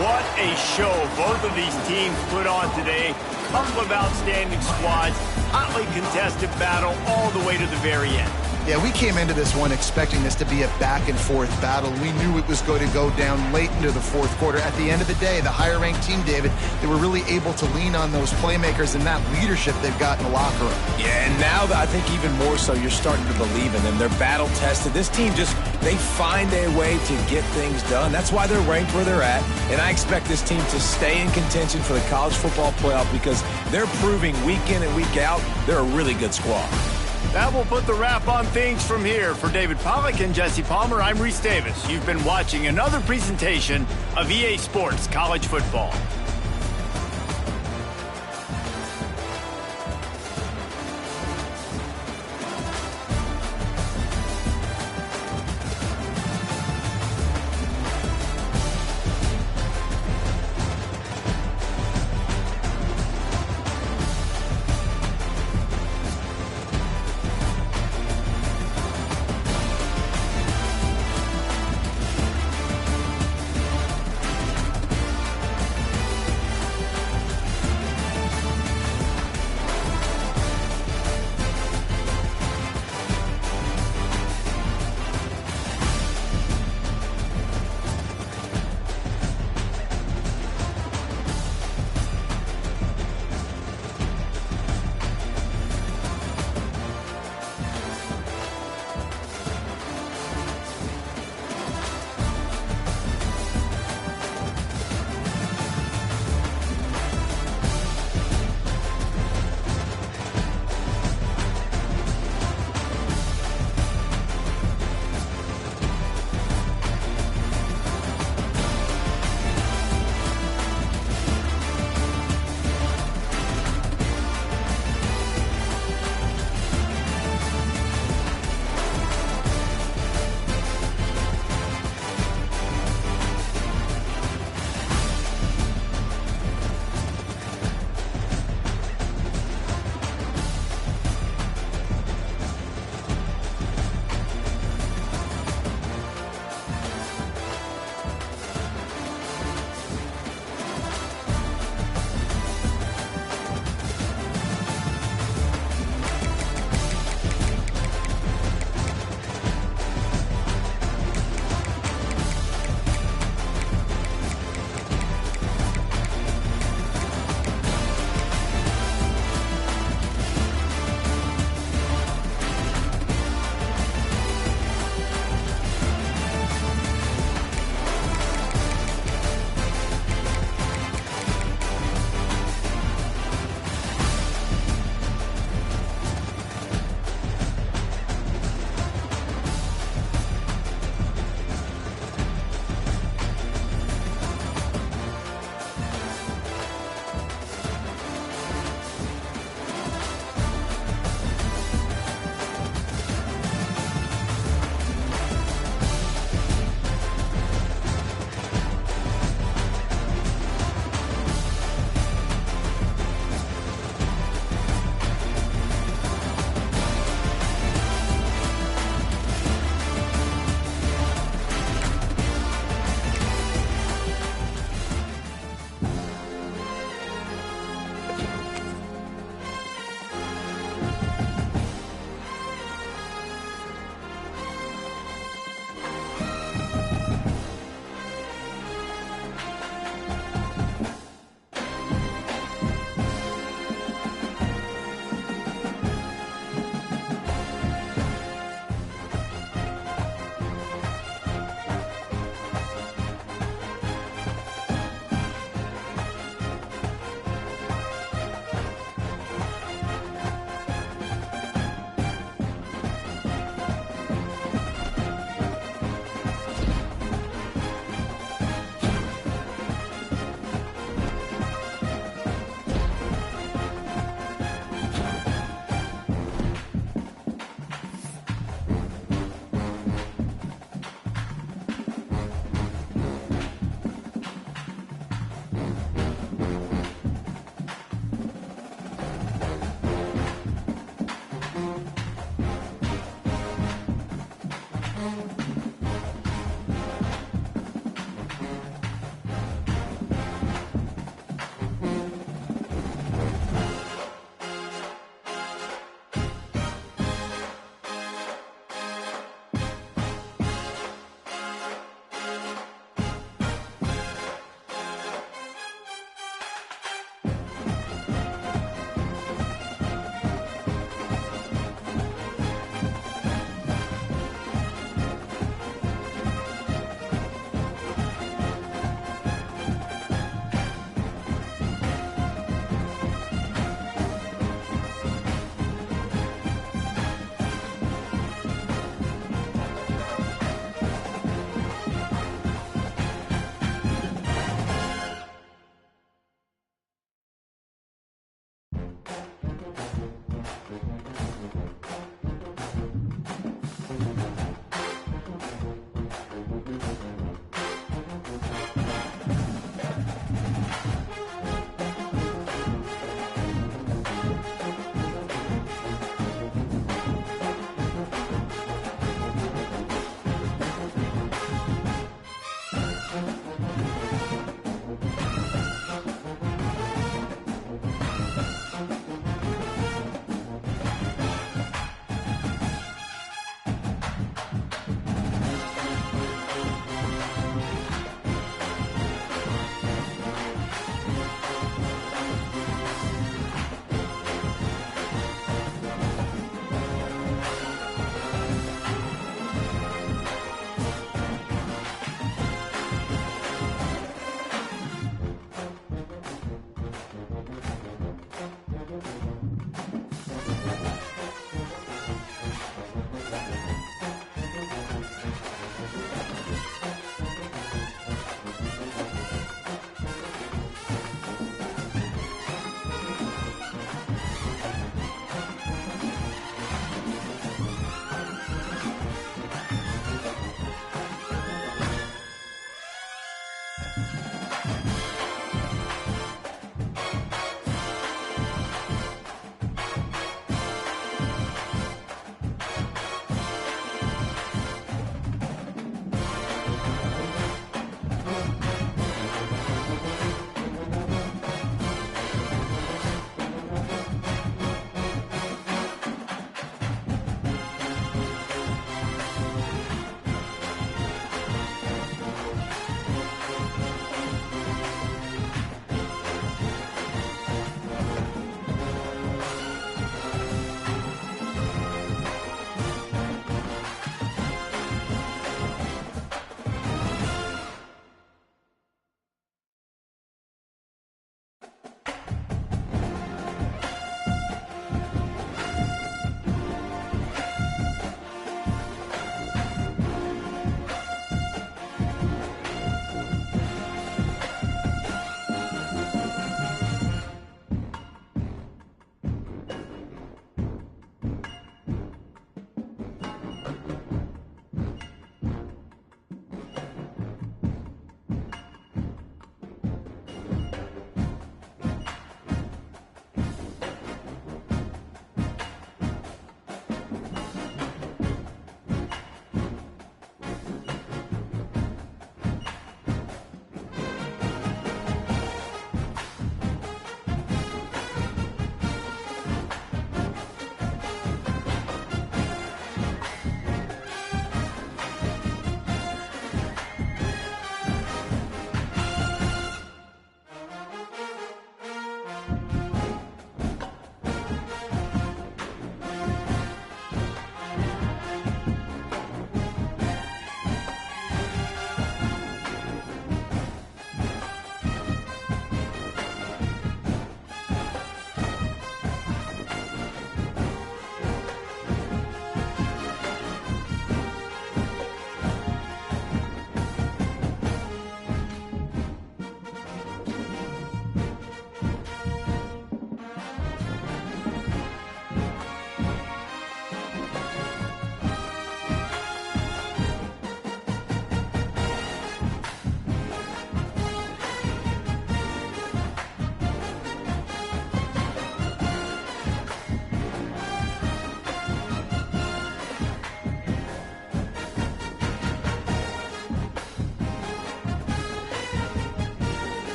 What a show both of these teams put on today. Couple of outstanding squads. Hotly contested battle all the way to the very end. Yeah, we came into this one expecting this to be a back-and-forth battle. We knew it was going to go down late into the 4th quarter. At the end of the day, the higher-ranked team, David, they were really able to lean on those playmakers and that leadership they've got in the locker room. Yeah, and now I think even more so, you're starting to believe in them. They're battle-tested. This team they find a way to get things done. That's why they're ranked where they're at, and I expect this team to stay in contention for the college football playoff because they're proving week in and week out they're a really good squad. That will put the wrap on things from here. For David Pollack and Jesse Palmer, I'm Reese Davis. You've been watching another presentation of EA Sports College Football.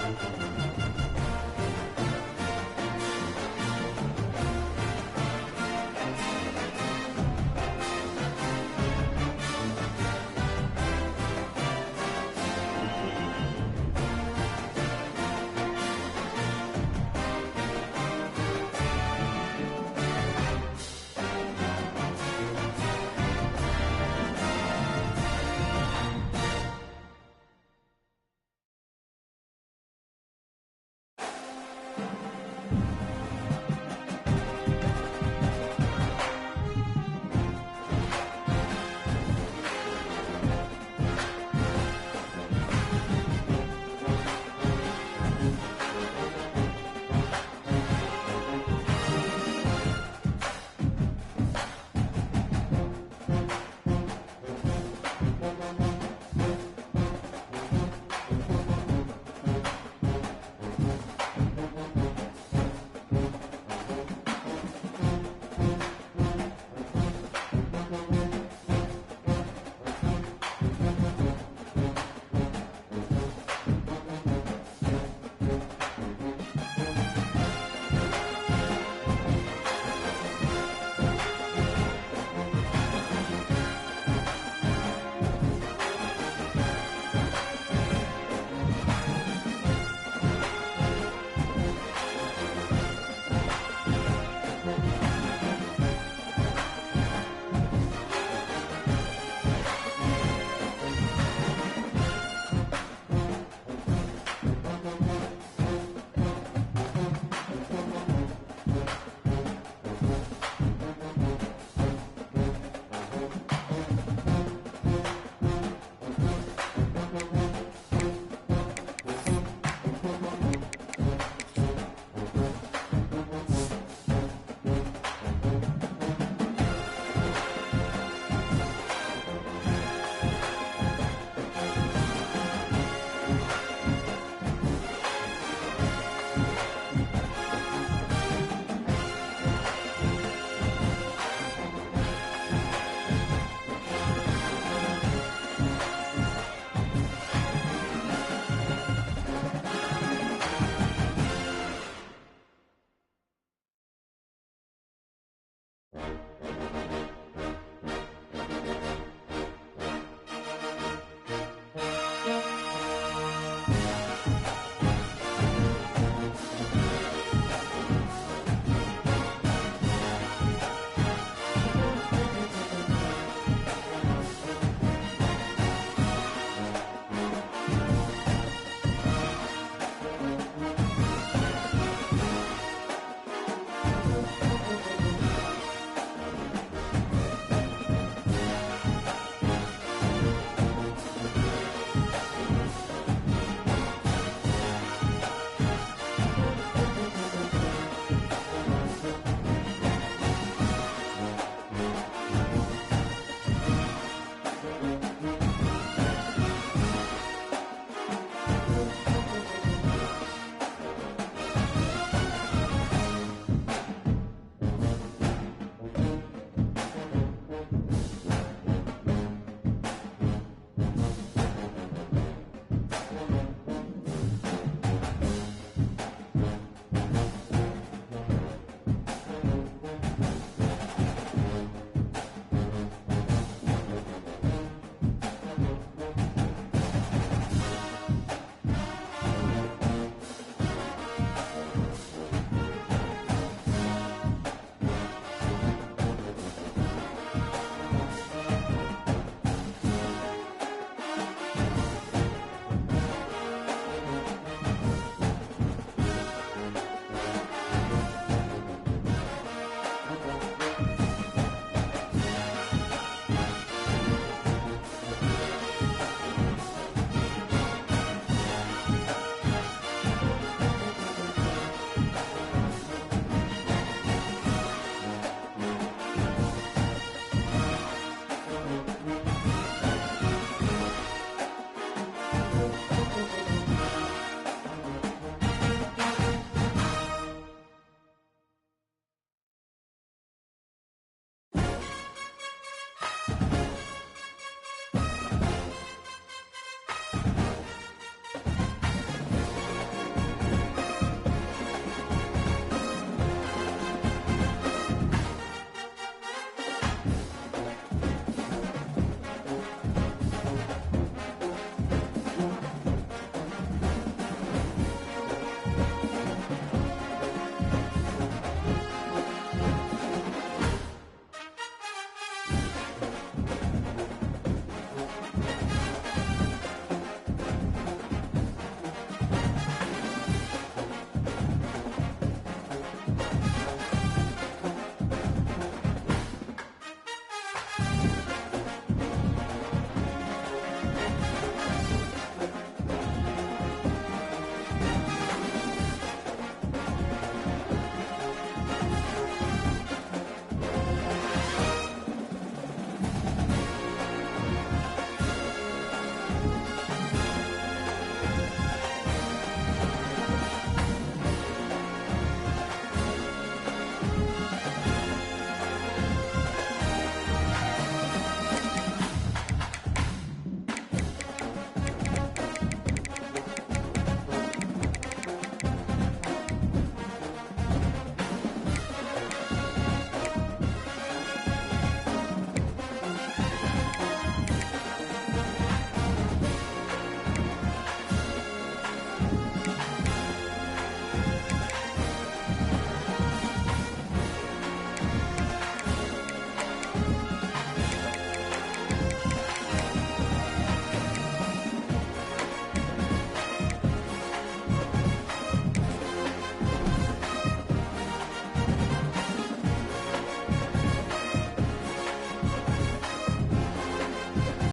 it.